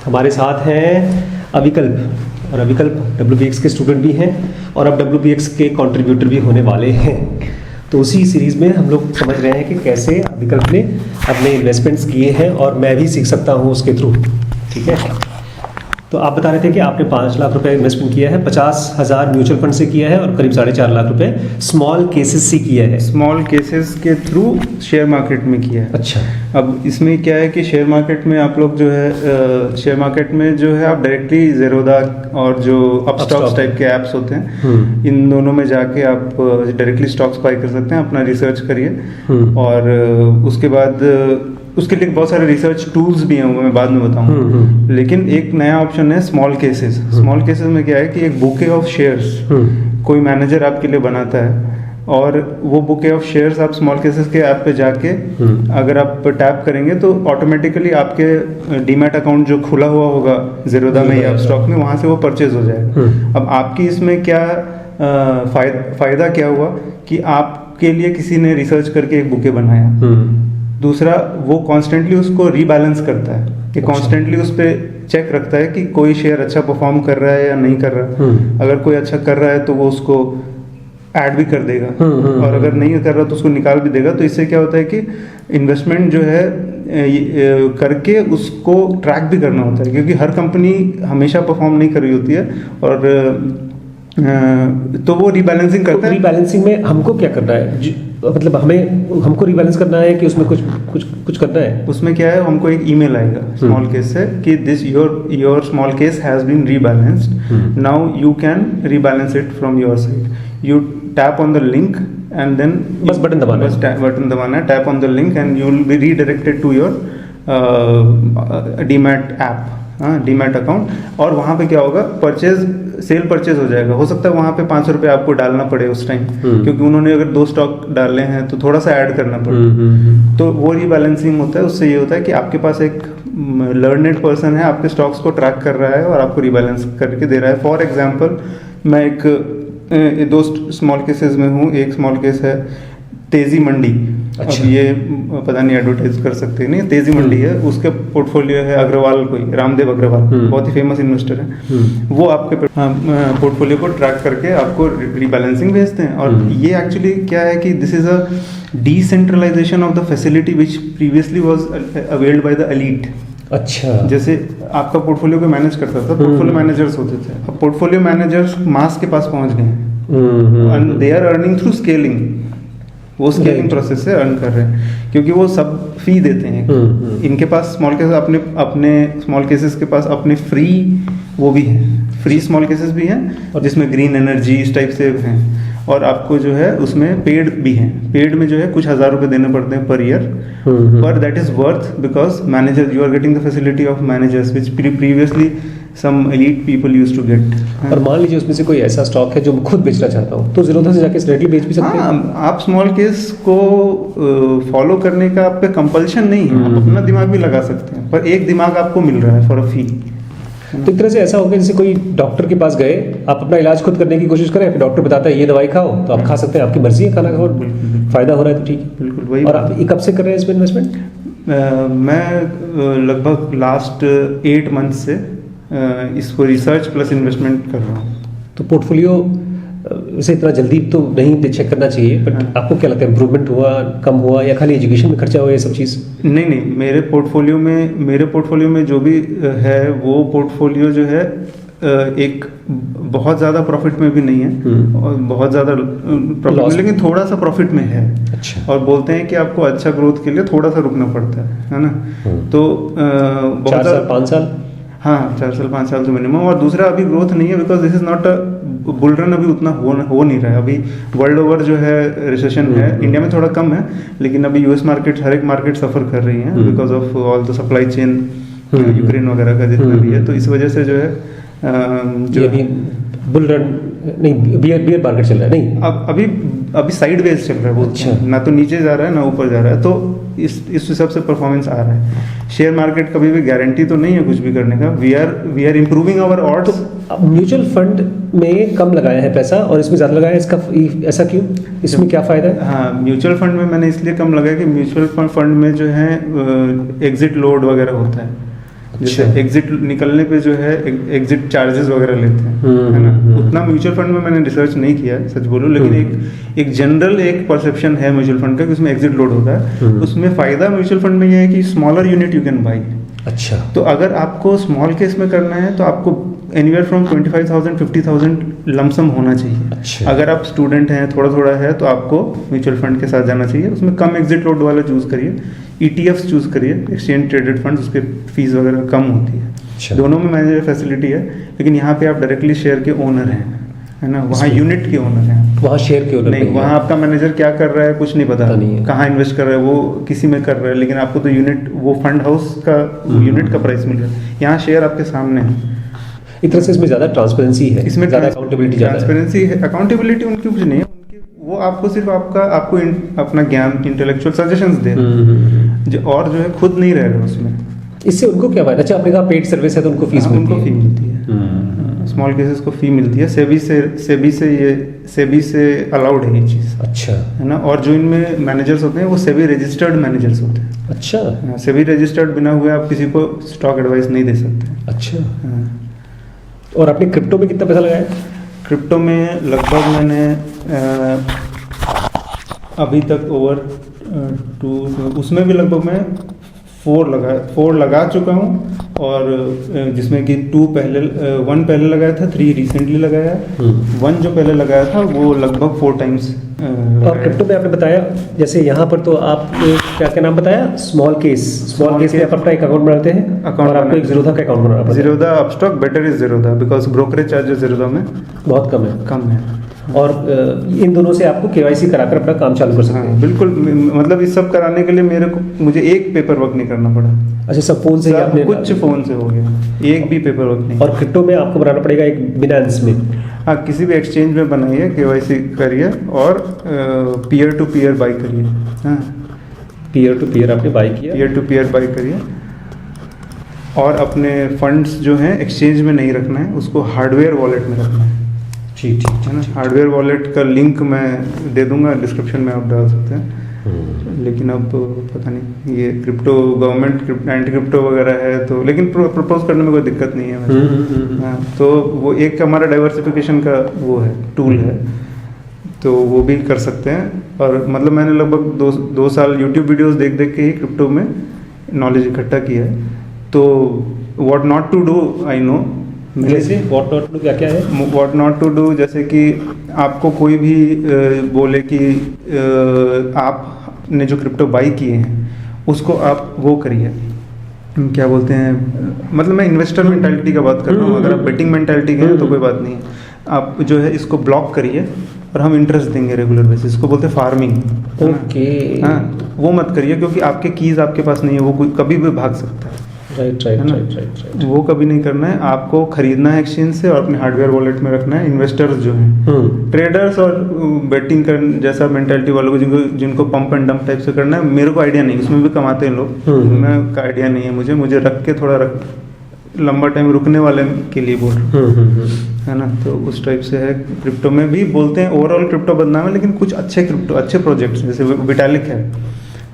हमारे साथ हैं अविकल्प, और अविकल्प WPX के स्टूडेंट भी हैं और अब WPX के कंट्रीब्यूटर भी होने वाले हैं। तो उसी सीरीज़ में हम लोग समझ रहे हैं कि कैसे अविकल्प ने अपने इन्वेस्टमेंट्स किए हैं और मैं भी सीख सकता हूँ उसके थ्रू। ठीक है, तो आप बता रहे थे कि आपने 5 लाख रुपए इन्वेस्टमेंट किया है, 50,000 म्यूचुअल फंड से किया है और करीब 4.5 लाख रुपए स्मॉल केसेस से किया है। स्मॉल केसेस के थ्रू शेयर मार्केट में किया है। अच्छा, अब इसमें क्या है कि शेयर मार्केट में आप लोग जो है शेयर मार्केट में जो है आप डायरेक्टली ज़ेरोधा और जो अपस्टॉक्स टाइप के ऐप्स होते हैं इन दोनों में जाके आप डायरेक्टली स्टॉक्स बाय कर सकते हैं। अपना रिसर्च करिए और उसके बाद उसके लिए बहुत सारे रिसर्च टूल्स भी हैं, वो मैं बाद में बताऊंगा। लेकिन एक नया ऑप्शन है स्मॉल केसेस। स्मॉल केसेस में क्या है कि एक बुके ऑफ शेयर्स कोई मैनेजर आपके लिए बनाता है और वो बुके ऑफ शेयर्स आप स्मॉल केसेस के ऐप पे जाके अगर आप टैप करेंगे तो ऑटोमेटिकली आपके डीमैट अकाउंट जो खुला हुआ होगा ज़ेरोधा में या स्टॉक में, वहाँ से वो परचेज हो जाएगा। अब आपकी इसमें क्या फ़ायदा क्या हुआ कि आपके लिए किसी ने रिसर्च करके एक बुके बनाया। दूसरा, वो कॉन्स्टेंटली उसको रीबैलेंस करता है कि कॉन्स्टेंटली उस पर चेक रखता है कि कोई शेयर अच्छा परफॉर्म कर रहा है या नहीं कर रहा। अगर कोई अच्छा कर रहा है तो वो उसको ऐड भी कर देगा और अगर नहीं कर रहा तो उसको निकाल भी देगा। तो इससे क्या होता है कि इन्वेस्टमेंट जो है करके उसको ट्रैक भी करना होता है, क्योंकि हर कंपनी हमेशा परफॉर्म नहीं कर रही होती है और तो वो रीबैलेंसिंग करता है। रीबैलेंसिंग में हमको क्या करना है? मतलब हमको रीबैलेंस करना है कि उसमें कुछ करना है? उसमें क्या है, हमको एक ईमेल आएगा स्मॉल केस से कि this your small case has been rebalanced, now you can rebalance it from your side. You tap on the link and then बस बटन दबाना है, tap on the link and you will be redirected to your demat app, demat account. और वहाँ पे क्या होगा, cell purchase हो जाएगा। हो सकता है वहाँ पे 500 रुपये आपको डालना पड़े उस टाइम, क्योंकि उन्होंने अगर 2 स्टॉक डाले हैं तो थोड़ा सा ऐड करना पड़े। तो वो रीबैलेंसिंग होता है। उससे ये होता है कि आपके पास एक लर्नेड पर्सन है, आपके स्टॉक्स को ट्रैक कर रहा है और आपको रीबैलेंस करके दे रहा है। फॉर एग्जाम्पल, मैं एक 2 स्मॉल केसेस में हूँ। एक स्मॉल केस है तेजी मंडी। अच्छा। अब ये पता नहीं एडवर्टाइज कर सकते नहीं, तेजी मंडी है, उसके पोर्टफोलियो है अग्रवाल, कोई रामदेव अग्रवाल, बहुत ही फेमस इन्वेस्टर है। वो आपके पोर्टफोलियो को ट्रैक करके आपको रीबैलेंसिंग भेजते हैं। और ये एक्चुअली क्या है कि this is a decentralisation of the facility which previously was availed by the elite. अच्छा, जैसे आपका पोर्टफोलियो को मैनेज करता था, पोर्टफोलियो मैनेजर्स होते थे। अब पोर्टफोलियो मैनेजर्स मास के पास पहुंच गए हैं and they are earning through scaling. वो स्केलिंग प्रोसेस से अर्न कर रहे हैं, क्योंकि वो सब फी देते हैं। इनके पास स्मॉल केसेस अपने स्मॉल केसेस के पास अपने फ्री वो भी हैं, फ्री स्मॉल केसेस भी हैं जिसमें ग्रीन एनर्जी इस टाइप से हैं। और आपको जो है उसमें पेड भी हैं। पेड में जो है कुछ 1000 रुपये देने पड़ते हैं पर ईयर, पर that is worth because manager you are getting the facility of managers which previously some elite people used to get. और मान लीजिए उसमें से कोई ऐसा स्टॉक है जो मैं खुद बेचना चाहता हूँ, तो ज़ेरोधा से जाके डायरेक्टली बेच भी सकते हैं? आप स्मॉल केस को फॉलो करने का आप पे कंपल्शन नहीं है, आप अपना दिमाग भी लगा सकते हैं, पर एक दिमाग आपको मिल रहा है फॉर अ फी। तो एक तरह से ऐसा होगा जैसे कोई डॉक्टर के पास गए, आप अपना इलाज खुद करने की कोशिश करें, फिर डॉक्टर बताता है ये दवाई खाओ, तो आप खा सकते हैं, आपकी मर्जी है खाना खाओ, फायदा हो रहा है तो ठीक है। बिल्कुल वही। और आप कब से कर रहे हैं इसमें इन्वेस्टमेंट? मैं लगभग लास्ट 8 मंथ से इसको रिसर्च प्लस इन्वेस्टमेंट कर रहा हूँ। तो पोर्टफोलियो वैसे इतना जल्दी तो नहीं चेक करना चाहिए, बट आपको क्या लगता है, इम्प्रूवमेंट हुआ, कम हुआ, या खाली एजुकेशन में खर्चा हुआ, ये सब चीज़? नहीं, मेरे पोर्टफोलियो में जो भी है वो पोर्टफोलियो जो है एक बहुत ज़्यादा प्रॉफिट में भी नहीं है और बहुत ज़्यादा प्रॉफिट, लेकिन थोड़ा सा प्रॉफिट में है। अच्छा। और बोलते हैं कि आपको अच्छा ग्रोथ के लिए थोड़ा सा रुकना पड़ता है ना। तो 4 साल 5 साल, हाँ 4 साल 5 साल तो मिनिमम। और दूसरा, अभी ग्रोथ नहीं है because this is not a bull run, अभी उतना हो नहीं रहा है। अभी वर्ल्ड ओवर जो है रिसेशन है, इंडिया में थोड़ा कम है, लेकिन अभी यूएस मार्केट, हर एक मार्केट सफ़र कर रही है because of all the supply chain, Ukraine वगैरह का जितना भी है। तो इस वजह से जो है जो अभी बुल रन नहीं, बियर मार्केट चल रहा है नहीं, अब अभी साइडवेज चल रहा है। अच्छा। ना तो नीचे जा रहा है ना ऊपर जा रहा है, तो इस हिसाब से परफॉर्मेंस आ रहा है। शेयर मार्केट कभी भी गारंटी तो नहीं है कुछ भी करने का। We are improving our odds. अब म्यूचुअल फंड में कम लगाया है पैसा और इसमें ज़्यादा लगाया है, इसका ऐसा क्यों? इसमें क्या फ़ायदा है? हाँ, म्यूचुअल फंड में मैंने इसलिए कम लगाया कि म्यूचुअल फंड में जो है एग्जिट लोड वगैरह होता है। जैसे एग्जिट निकलने पे जो है एग्जिट चार्जेस वगैरह लेते हैं, है ना। उतना म्यूचुअल फंड में मैंने रिसर्च नहीं किया है, सच बोलूं, लेकिन एक जनरल एक परसेप्शन है म्यूचुअल फंड का कि उसमें एग्जिट लोड होता है। उसमें फायदा म्यूचुअल फंड में ये है कि smaller unit you can buy. अच्छा, तो अगर आपको स्मॉल केस में करना है तो आपको एनीवेयर फ्रॉम 25,000 50,000 लमसम होना चाहिए। अच्छा। अगर आप स्टूडेंट हैं, थोड़ा थोड़ा है, तो आपको म्यूचुअल फंड के साथ जाना चाहिए। उसमें कम एग्जिट लोड वाला चूज करिए, ETFs चूज करिए, एक्सचेंज ट्रेडेड फंड्स, उसके फीस वगैरह कम होती है। अच्छा। दोनों में मैनेजर फैसिलिटी है, लेकिन यहाँ पे आप डायरेक्टली शेयर के ओनर हैं, है ना। वहाँ यूनिट के ओनर हैं, वहाँ शेयर के ओनर नहीं। वहाँ आपका मैनेजर क्या कर रहा है कुछ नहीं पता, कहाँ इन्वेस्ट कर रहा है, वो किसी में कर रहा है, लेकिन आपको तो यूनिट, वो फंड हाउस का यूनिट का प्राइस मिल रहा है। यहाँ शेयर आपके सामने है। एक तरह से इसमें ज़्यादा ट्रांसपेरेंसी है, इसमें ज़्यादा अकाउंटेबिलिटी, ट्रांसपेरेंसी है। अकाउंटेबिलिटी उनकी कुछ नहीं है, वो आपको सिर्फ आपको अपना ज्ञान, इंटेलेक्चुअल सजेशंस दे, और जो है खुद नहीं रह रहे उसमें। इससे उनको क्या फायदा? अच्छा, आपने कहा पेड सर्विस है तो उनको फीस उनको फी मिलती है, स्मॉल केसेस को फी मिलती है। सेबी से अलाउड है ये चीज़। अच्छा, है ना। और जो इनमें मैनेजर्स होते हैं वो सेबी रजिस्टर्ड मैनेजर्स होते हैं। अच्छा, सेबी रजिस्टर्ड बिना हुए आप किसी को स्टॉक एडवाइस नहीं दे सकते। अच्छा। और आपने क्रिप्टो में कितना पैसा लगाया? क्रिप्टो में लगभग मैंने अभी तक ओवर 2, उसमें भी लगभग मैं 4 लगा चुका हूँ, और जिसमें कि 1 पहले लगाया था, 3 रिसेंटली लगाया, 1 जो पहले लगाया था वो लगभग 4 टाइम्स। और क्रिप्टो में आपने बताया, जैसे यहाँ पर तो आप क्या क्या नाम बताया? स्मॉल केस में आप अपना एक अकाउंट बनाते हैं, और आपको एक ज़ीरोधा का अकाउंट बनाना पड़ता है। Zerodha Upstox better is Zerodha, because brokerage charges Zerodha में बहुत कम है। और इन दोनों से आपको KYC कराकर अपना काम चालू कर सकते हैं। बिल्कुल, मतलब इस सब कराने के लिए मुझे एक पेपर वर्क नहीं करना पड़ा। अच्छा, सब फोन से ही आपने? कुछ फोन से हो गया, एक भी पेपर वर्क नहीं। और क्रिप्टो में आपको बनाना पड़ेगा एक बिनांस में? हाँ, किसी भी एक्सचेंज में बनाइए, KYC करिए, और पीयर टू पीयर बाई करिए। हाँ, पीयर टू पीयर आपने बाई किया? पीयर टू पीयर बाई करिए, और अपने फंड्स जो हैं एक्सचेंज में नहीं रखना है, उसको हार्डवेयर वॉलेट में रखना है। ठीक है ना। हार्डवेयर वॉलेट का लिंक मैं दे दूंगा डिस्क्रिप्शन में, आप डाल सकते हैं। लेकिन अब पता नहीं, ये क्रिप्टो गवर्नमेंट एंटी क्रिप्टो वगैरह है, तो लेकिन प्रपोज करने में कोई दिक्कत नहीं है। हाँ, तो वो एक हमारा डाइवर्सिफिकेशन का वो है, टूल है, तो वो भी कर सकते हैं। और मतलब मैंने लगभग 2 साल यूट्यूब वीडियोस देख के ही क्रिप्टो में नॉलेज इकट्ठा किया है। तो what not to do I know. जैसे व्हाट नॉट टू क्या क्या है? व्हाट नॉट टू डू, जैसे कि आपको कोई भी बोले कि आपने जो क्रिप्टो बाई किए हैं उसको आप वो करिए, क्या बोलते हैं, मतलब मैं इन्वेस्टर मेंटालिटी का बात कर रहा हूँ। अगर आप बेटिंग मेंटालिटी के हैं तो कोई बात नहीं है, आप जो है इसको ब्लॉक करिए और हम इंटरेस्ट देंगे रेगुलर बेसिस, इसको बोलते हैं फार्मिंग। ओके। हाँ, वो मत करिए, क्योंकि आपके कीज आपके पास नहीं है, वो कोई कभी भी भाग सकता है। राइट। वो कभी नहीं करना है, आपको खरीदना है एक्सचेंज से और अपने हार्डवेयर वॉलेट में रखना है। इन्वेस्टर्स जो हैं, ट्रेडर्स और बेटिंग कर जैसा मेंटालिटी वालों को, जिनको पंप एंड डंप टाइप से करना है, मेरे को आइडिया नहीं, उसमें भी कमाते हैं लोग, मैं का आइडिया नहीं है मुझे रख के थोड़ा लंबा टाइम रुकने वाले के लिए बोल रहा हूँ, है ना। तो उस टाइप से है। क्रिप्टो में भी बोलते हैं ओवरऑल क्रिप्टो बदनाम है, लेकिन कुछ अच्छे क्रिप्टो, अच्छे प्रोजेक्ट्स, जैसे विटालिक है,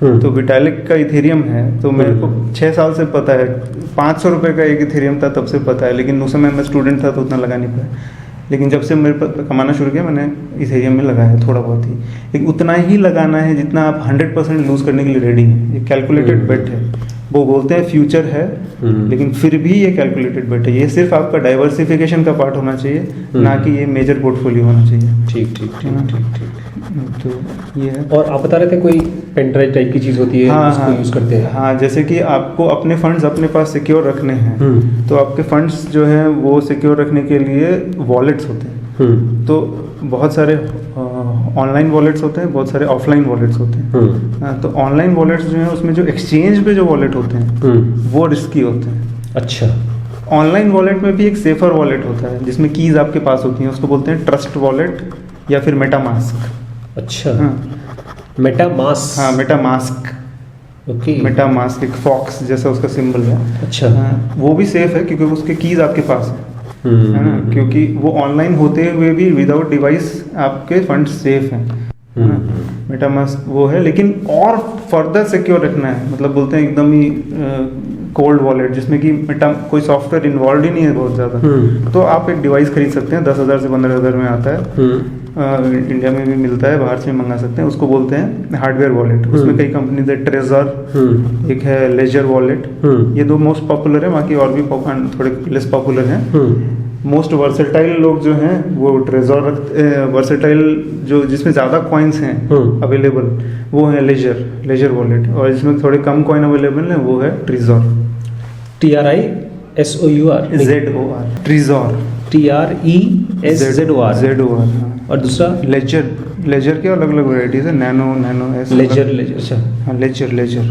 तो विटालिक का इथेरियम है, तो मेरे को 6 साल से पता है, 500 रुपये का एक इथेरियम था तब से पता है, लेकिन उस समय मैं स्टूडेंट था तो उतना लगा नहीं पाया। लेकिन जब से मेरे पर कमाना शुरू किया, मैंने इथेरियम में लगाया है थोड़ा बहुत ही, लेकिन उतना ही लगाना है जितना आप 100% लूज करने के लिए रेडी हैं। ये कैलकुलेटेड बेट है, वो बोलते हैं फ्यूचर है, लेकिन फिर भी ये कैलकुलेटेड बेट है। ये सिर्फ आपका डाइवर्सिफिकेशन का पार्ट होना चाहिए, ना कि ये मेजर पोर्टफोलियो होना चाहिए। ठीक। तो ये है। और आप बता रहे थे कोई पेन ड्राइव टाइप की चीज़ होती है, उसको यूज़ करते हैं? हाँ, जैसे कि आपको अपने फंड्स अपने पास सिक्योर रखने हैं, तो आपके फंड्स जो हैं वो सिक्योर रखने के लिए वॉलेट्स होते हैं। तो बहुत सारे ऑनलाइन वॉलेट्स होते हैं, बहुत सारे ऑफलाइन वॉलेट्स होते हैं। तो ऑनलाइन वॉलेट्स जो हैं उसमें जो एक्सचेंज पे जो वॉलेट होते हैं वो रिस्की होते हैं। अच्छा। ऑनलाइन वॉलेट में भी एक सेफर वॉलेट होता है जिसमें कीज आपके पास होती हैं, उसको बोलते हैं ट्रस्ट वॉलेट या फिर मेटामास्क। अच्छा। मेटामास्क। हाँ, मेटामास्क। ओके। मेटामास्क एक फॉक्स जैसा उसका सिंबल है। अच्छा। वो भी सेफ है क्योंकि उसके कीज आपके पास है ना, क्योंकि वो ऑनलाइन होते हुए भी विदाउट डिवाइस आपके फंड सेफ हैं। मेटामास्क वो है, लेकिन और फर्दर सिक्योर रखना है, मतलब बोलते हैं एकदम ही कोल्ड वॉलेट, जिसमें कि कोई सॉफ्टवेयर इन्वॉल्व ही नहीं है बहुत ज़्यादा, तो आप एक डिवाइस खरीद सकते हैं, 10,000 से 15,000 में आता है। इंडिया में भी मिलता है, बाहर से मंगा सकते हैं, उसको बोलते हैं हार्डवेयर वॉलेट। उसमें कई कंपनीज है, ट्रेजर एक है, लेजर वॉलेट, ये दो मोस्ट पॉपुलर है, बाकी और भी थोड़े लेस पॉपुलर हैं। मोस्ट वर्सेटाइल लोग जो हैं वो ट्रेजर रखते, वर्सेटाइल जो जिसमें ज़्यादा कॉइन्स हैं अवेलेबल वो है लेजर वॉलेट, और जिसमें थोड़े कम कॉइन अवेलेबल हैं वो है treasure, TRISOUR ZOR, treasure, TRESZOR। और दूसरा लेजर के अलग अलग वैरायटीज है, नैनो ऐसे लेजर अच्छा हाँ, लेजर LETGER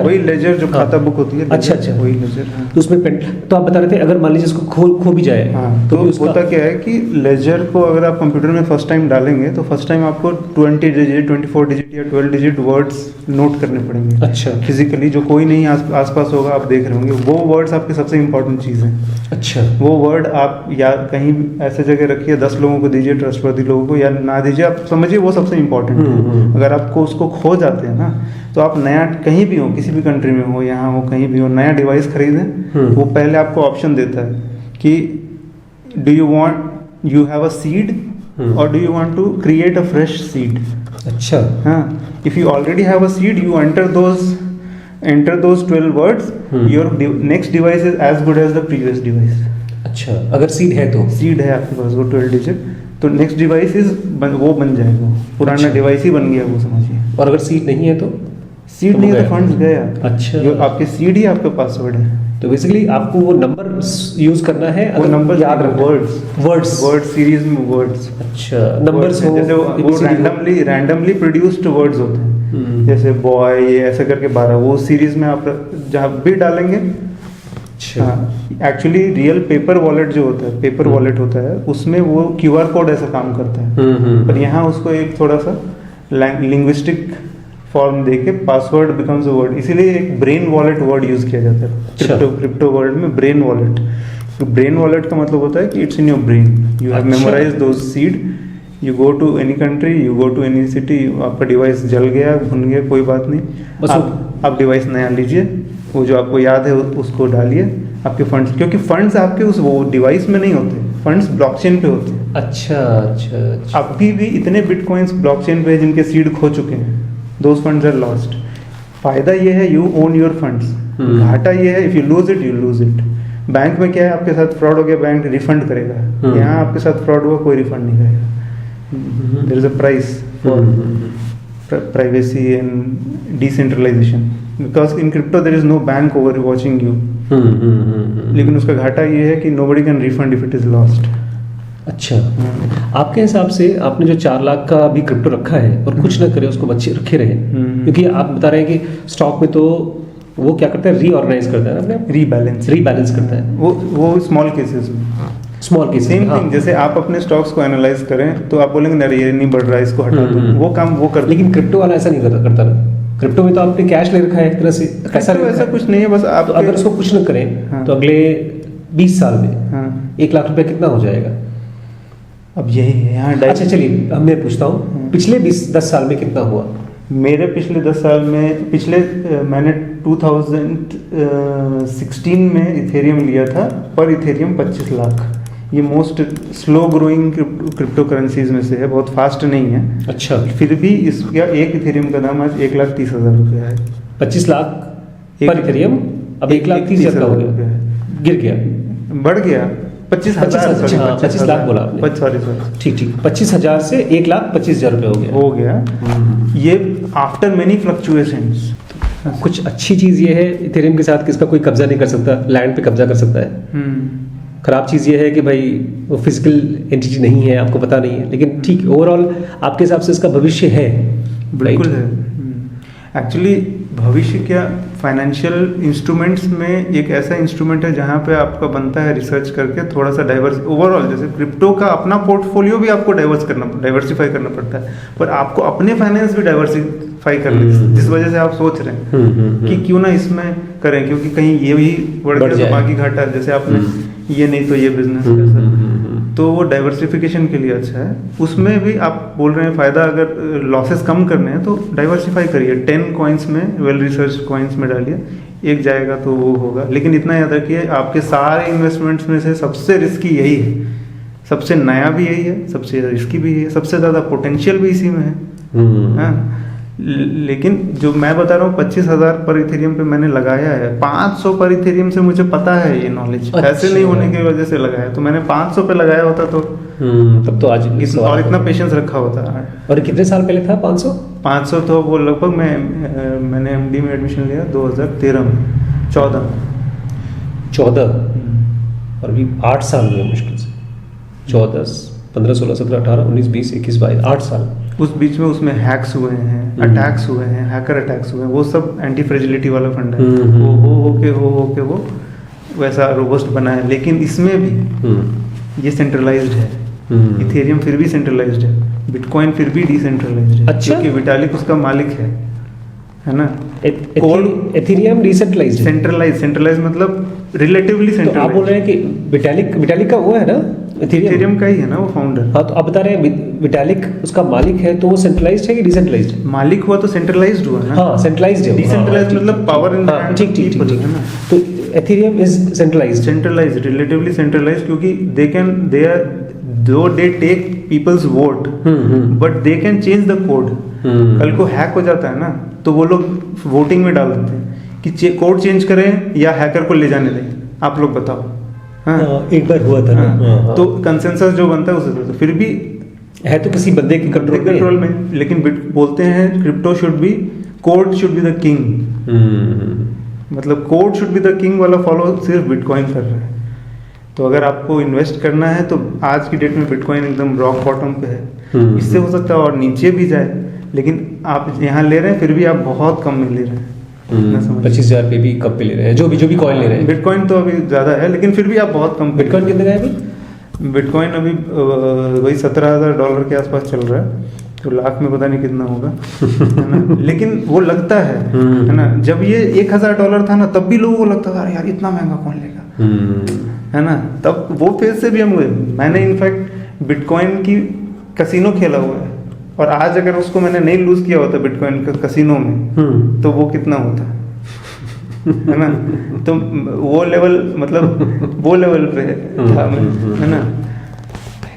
वही लेजर जो खाता बुक होती है, अच्छा वही लेजर। हाँ। तो उसमें पेंट, तो आप बता रहे थे अगर मान लीजिए इसको खो भी जाए हाँ, तो होता क्या है कि लेजर को अगर आप कंप्यूटर में फर्स्ट टाइम डालेंगे तो फर्स्ट टाइम आपको 20 डिजिट, 24 डिजिट या 12 डिजिट वर्ड्स नोट करने पड़ेंगे। अच्छा, फिजिकली जो कोई नहीं आसपास होगा, आप देख रहे होंगे, वो वर्ड्स आपके सबसे इंपॉर्टेंट चीज़ है। अच्छा, वो वर्ड आप या कहीं ऐसे जगह रखिए, 10 लोगों को दीजिए, ट्रस्टवर्दी लोगों को, या ना दीजिए, आप समझिए वो सबसे इंपॉर्टेंट है। अगर आपको उसको खो जाते हैं ना, तो आप नया कहीं भी हो, किसी भी कंट्री में हो, यहाँ हो, कहीं भी हो, नया डिवाइस खरीदें, वो पहले आपको ऑप्शन देता है कि do you have a seed or do you want to create a fresh seed. अच्छा, हाँ, if you already have a seed, you enter those 12 words, your next device is as good as the previous device। अच्छा, अगर seed है तो seed है आपके पास वो 12 digit, तो नेक्स्ट डिवाइस वो बन जाएगा, पुराना डिवाइस ही बन गया वो, समझिए। और अगर सीड नहीं है तो सीड नहीं है तो फंड्स गया। अच्छा, जो आपके सीड ही आपका पासवर्ड है, तो बेसिकली आपको वो नंबर यूज करना है, वो नंबर याद रखना, वर्ड सीरीज में वर्ड्स। अच्छा, नंबर्स जैसे वो रैंडमली प्रोड्यूस्ड वर्ड्स होते हैं, जैसे बॉय, ये ऐसे करके 12, वो सीरीज में आप जहाँ भी डालेंगे। अच्छा, एक्चुअली रियल पेपर वॉलेट जो होता है, पेपर वॉलेट होता है, उसमें वो QR कोड ऐसा काम करता है, पर यहाँ उसको एक थोड़ा सा लिंग्विस्टिक फॉर्म देके पासवर्ड बिकम्स अ वर्ड, इसीलिए एक ब्रेन वॉलेट वर्ड यूज किया जाता है क्रिप्टो वर्ल्ड में। ब्रेन वॉलेट, तो ब्रेन वॉलेट का मतलब होता है कि it's in your brain, you have memorised those seed, you go to any country, you go to any city, आपका डिवाइस जल गया, भून गया, कोई बात नहीं, बस आप डिवाइस नया लीजिए, वो जो आपको याद है उसको डालिए, आपके फंड्स, क्योंकि फंड्स आपके उस वो डिवाइस में नहीं होते, फंड्स ब्लॉकचेन पे होते हैं। अच्छा। अभी भी इतने बिटकॉइंस ब्लॉकचेन पे जिनके सीड खो चुके हैं, दोज फंड्स आर लॉस्ट। फायदा ये है, यू ओन योर फंड्स, घाटा ये है, if you lose it, you lose it. Bank में क्या है, आपके साथ फ्रॉड हो गया, बैंक रिफंड करेगा, यहाँ आपके साथ फ्रॉड हुआ, कोई रिफंड नहीं करेगा। There is a price for privacy and decentralization, because in crypto there is no bank over watching you। लेकिन उसका घाटा ये है कि nobody can refund if it is lost। अच्छा, आपके हिसाब से आपने जो 4 लाख का अभी क्रिप्टो रखा है और कुछ ना करे, उसको बच्चे रखे रहे, क्योंकि आप बता रहे हैं कि स्टॉक में तो वो क्या करता है, रीऑर्गेनाइज करता है, अपने रीबैलेंस करता है, वो स्मॉल केसेस में, स्मॉल केस। सेम थिंग, जैसे आप अपने स्टॉक्स को एनालाइज करें तो आप बोलेंगे नहीं, ये नहीं बढ़ रहा है, इसको हटा दो, वो काम वो कर। लेकिन क्रिप्टो वाला ऐसा नहीं करता ना, क्रिप्टो में तो आपने कैश ले रखा है एक तरह से, ऐसा कुछ नहीं है, बस आप अगर उसको कुछ न करें तो अगले 20 साल में 1 लाख रुपए कितना हो जाएगा? अब यही है यहाँ। अच्छा चलिए, अब मैं पूछता हूँ, पिछले 10 साल में कितना हुआ? मेरे पिछले 10 साल में, मैंने 2016 में इथेरियम लिया था, पर इथेरियम 25 लाख। ये most slow growing crypto currencies में से है, बहुत फास्ट नहीं है। अच्छा, फिर भी इसका एक इथेरियम का दाम आज 1,30,000 रुपया है। 25 लाख पर इथेरियम अब 1,30,000 का हो गया, गिर गया, बढ़ गया 25 लाख बोला आपने, सॉरी ठीक 25,000 से 1,25,000 रुपये हो गया। ये आफ्टर मेनी फ्लक्चुएशंस। कुछ अच्छी चीज़ ये है इथेरियम के साथ कि इसका कोई कब्जा नहीं कर सकता, लैंड पे कब्जा कर सकता है। खराब चीज़ ये है कि भाई वो फिजिकल एंटिटी नहीं है, आपको पता नहीं है, लेकिन ठीक ओवरऑल आपके हिसाब से इसका भविष्य है। बिल्कुल है। एक्चुअली भविष्य क्या, फाइनेंशियल इंस्ट्रूमेंट्स में एक ऐसा इंस्ट्रूमेंट है जहाँ पे आपका बनता है रिसर्च करके थोड़ा सा ओवरऑल, जैसे क्रिप्टो का अपना पोर्टफोलियो भी आपको डाइवर्सिफाई करना पड़ता है, पर आपको अपने फाइनेंस भी डाइवर्सिफाई करने, जिस वजह से आप सोच रहे हैं कि क्यों ना इसमें करें, क्योंकि कहीं ये भी बढ़ गया तो बाकी घाटा, जैसे आपने ये नहीं तो ये बिजनेस कर सकते। तो वो डाइवर्सिफिकेशन के लिए अच्छा है। उसमें भी आप बोल रहे हैं फ़ायदा, अगर लॉसेस कम करने हैं तो डाइवर्सिफाई करिए। 10 कॉइन्स में, वेल रिसर्च कॉइन्स में डालिए, एक जाएगा तो वो होगा। लेकिन इतना याद रखिए, आपके सारे इन्वेस्टमेंट्स में से सबसे रिस्की यही है, सबसे नया भी यही है, सबसे रिस्की भी यही है, सबसे ज़्यादा पोटेंशियल भी इसी में है। हाँ, लेकिन जो मैं बता रहा हूँ 25,000 पर इथेरियम पे मैंने लगाया है। 500 पर इथेरियम से मुझे पता है ये नॉलेज, पैसे नहीं होने की वजह से लगाया। तो मैंने 500 पे लगाया होता तो तब तो आज और इतना पेशेंस रखा होता। और कितने साल पहले था 500 तो वो लगभग मैंने एमडी में एडमिशन लिया 2013 में, 14 और अभी 8 साल हुए मुश्किल से। 14, 15, 16, 17, 18, 19, 20, 21, 22, 8 साल। उस बीच में उसमें हैक्स हुए हैं, अटैक्स हुए हैं, हैकर अटैक्स हुए हैं। वो सब एंटी फ्रेजिलिटी वाला फंड है। वो हो के वो वैसा रोबस्ट बना है। लेकिन इसमें भी ये सेंट्रलाइज्ड है। इथेरियम फिर भी सेंट्रलाइज्ड है, बिटकॉइन फिर भी डिसेंट्रलाइज्ड है। अच्छा? क्योंकि विटालिक उसका मालिक है ना। एथेरियम डिसेंट्रलाइज्ड, सेंट्रलाइज मतलब रिलेटिवली तो सेंट्रलाइज्ड। आप बोल रहे हैं कि विटालिक का वो है ना, इथेरियम का ही है ना वो फाउंडर। हाँ, तो आप बता रहे हैं विटालिक उसका मालिक है, तो वो सेंट्रलाइज्ड है कि डिसेंट्रलाइज्ड है? मालिक हुआ तो सेंट्रलाइज्ड हुआ ना। हाँ, सेंट्रलाइज्ड है। डिसेंट्रलाइज्ड मतलब पावर इन ठीक है ना। तो Ethereum is centralised, relatively centralised, क्योंकि they are though they take people's vote, but they can change the code. कल को हैक हो जाता है ना, तो वो लोग वोटिंग में डाल देते हैं कि कोड चेंज करें या हैकर को ले जाने दें। आप लोग बताओ। हाँ, एक बार हुआ था ना। तो कंसेंसस जो बनता है उससे, तो फिर भी है तो किसी बंदे के कंट्रोल में। लेकिन बोलते हैं crypto should be, code should be the king. मतलब code should be the king वाला फॉलो सिर्फ बिटकॉइन कर रहा है। तो अगर आपको इन्वेस्ट करना है तो आज की डेट में बिटकॉइन एकदम रॉक बॉटम पे है। इससे हो सकता है और नीचे भी जाए, लेकिन आप यहाँ ले रहे हैं फिर भी आप बहुत कम में ले रहे हैं। 25,000 पे भी कब पे ले रहे हैं, जो भी कॉइन ले रहे हैं। बिटकॉइन तो अभी ज़्यादा है, लेकिन फिर भी आप बहुत कम। बिटकॉइन कितने का है अभी? बिटकॉइन अभी वही $17,000 के आसपास चल रहा है। तो लाख में पता नहीं कितना होगा, है ना। लेकिन वो लगता है ना। जब ये $1,000 था ना, तब भी लोगों को लगता था यार इतना महंगा कौन लेगा, है ना। तब वो फेज से भी हम हुए। मैंने इनफैक्ट बिटकॉइन की कसिनो खेला हुआ है, और आज अगर उसको मैंने नहीं लूज किया होता बिटकॉइन कसिनो में, तो वो कितना होता है ना। तो वो लेवल, मतलब वो लेवल पे था मैं, है ना।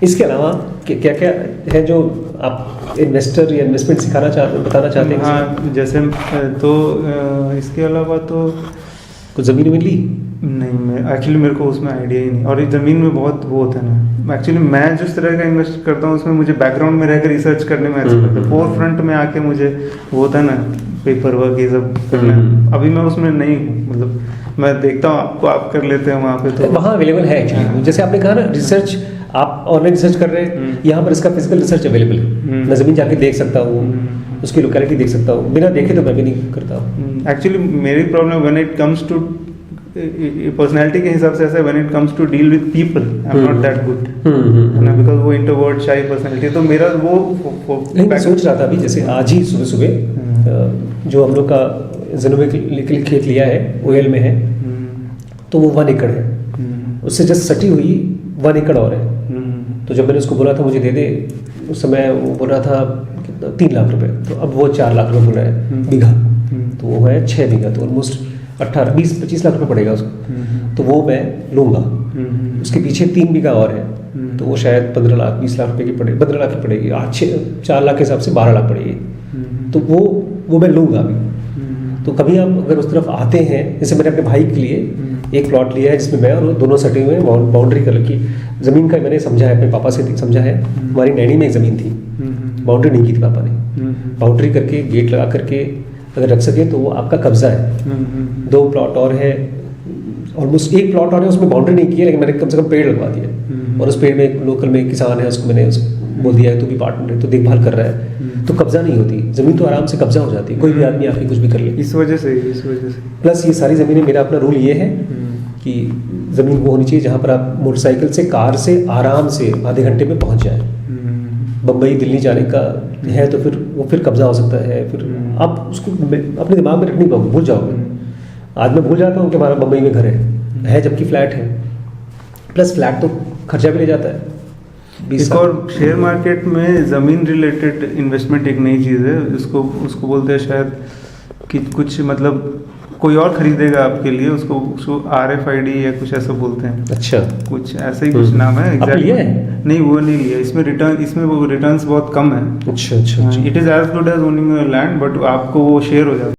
इसके अलावा क्या क्या है जो आप इन्वेस्टर या इन्वेस्टमेंट बताना चाहते हैं? हाँ, जैसे तो इसके अलावा तो कुछ ज़मीन ली नहीं। मैं एक्चुअली, मेरे को उसमें आइडिया ही नहीं। और इस ज़मीन में बहुत वो होता है ना। एक्चुअली मैं जिस तरह का इन्वेस्ट करता हूँ उसमें मुझे बैकग्राउंड में रहकर रिसर्च करने में अच्छा लगता है। फोर फ्रंट में आके मुझे वो होता है ना, पेपर वर्क ये सब करना। अभी मैं उसमें नहीं हूँ, मतलब मैं देखता हूँ आपको, आप कर लेते हैं वहाँ पे, तो वहाँ अवेलेबल है एक्चुअली। जैसे आपने कहा ना, रिसर्च आप ऑनलाइन रिसर्च कर रहे हैं, यहाँ पर इसका फिजिकल रिसर्च अवेलेबल है। मैं ज़मीन जाके देख सकता हूँ, उसकी लोकेलिटी देख सकता हूँ। बिना देखे तो मैं भी नहीं करता हूँ। एक्चुअली मेरी problem when it comes to personality के हिसाब से ऐसा है, when it comes to deal with people I am not that good, है ना, बिकॉज वो इंट्रोवर्ट शाई पर्सनैलिटी। तो मेरा वो मैं सोच रहा था अभी, जैसे आज ही सुबह सुबह जो हम लोग का जनवरी के लिए खेत लिया है, ओएल में है, तो वो 1 एकड़ है। उससे जस्ट सटी हुई 1 एकड़ और है। तो जब मैंने उसको बोला था मुझे दे दे, उस समय वो बोल रहा था कितना 3 लाख रुपए, तो अब वो 4 लाख रुपए बोल रहा है बीघा। तो वो है 6 बीघा, तो ऑलमोस्ट 18, 20, 25 लाख रुपए पड़ेगा उसको। तो वो मैं लूँगा। उसके पीछे 3 बीघा और है, तो वो शायद 15 लाख 20 लाख रुपए की पड़ेगी, 15 लाख की पड़ेगी। 4 लाख के हिसाब से 12 लाख पड़ेगी। तो वो मैं लूँगा अभी। तो कभी आप अगर उस तरफ आते हैं, जैसे मैंने अपने भाई के लिए एक प्लॉट लिया है जिसमें मैं और दोनों सटे हुए हैं, बाउंड्री कर रखी। ज़मीन का मैंने समझा है, अपने पापा से समझा है। हमारी नैनी में एक ज़मीन थी, बाउंड्री नहीं की थी पापा ने। बाउंड्री करके गेट लगा करके अगर रख सके तो वो आपका कब्जा है। 2 प्लॉट और है, ऑलमोस्ट 1 प्लॉट और है, उसमें बाउंड्री नहीं की है, लेकिन मैंने कम से कम पेड़ लगवा दिया। और उस पेड़ में एक लोकल में किसान है, उसको मैंने बोल दिया है तू भी पार्टनर है, तो देखभाल कर रहा है, तो कब्जा नहीं होती ज़मीन, तो आराम से कब्जा हो जाती है। कोई भी आदमी आके कुछ भी कर ले। इस वजह से प्लस ये सारी ज़मीनें, मेरा अपना रूल ये है कि ज़मीन वो होनी चाहिए जहाँ पर आप मोटरसाइकिल से, कार से आराम से आधे घंटे में पहुँच जाए। बम्बई दिल्ली जाने का है तो फिर कब्जा हो सकता है। फिर आप उसको अपने दिमाग में रख नहीं पाओगे, भूल जाओगे। आज मैं भूल जाता हूँ कि हमारा बम्बई में घर है जबकि फ्लैट है। प्लस फ्लैट तो खर्चा भी ले जाता है, 20 एक साल। और शेयर मार्केट में ज़मीन रिलेटेड इन्वेस्टमेंट एक नई चीज़ है, उसको उसको बोलते हैं शायद कि कुछ मतलब कोई और खरीदेगा आपके लिए, उसको उसको RFID या कुछ ऐसा बोलते हैं, अच्छा। कुछ ऐसा ही कुछ नाम है। आपने लिया है? नहीं, वो नहीं लिया। इसमें रिटर्न, इसमें वो रिटर्न्स बहुत कम है। अच्छा अच्छा अच्छा। It is as good as owning land, but आपको वो शेयर हो जाता है।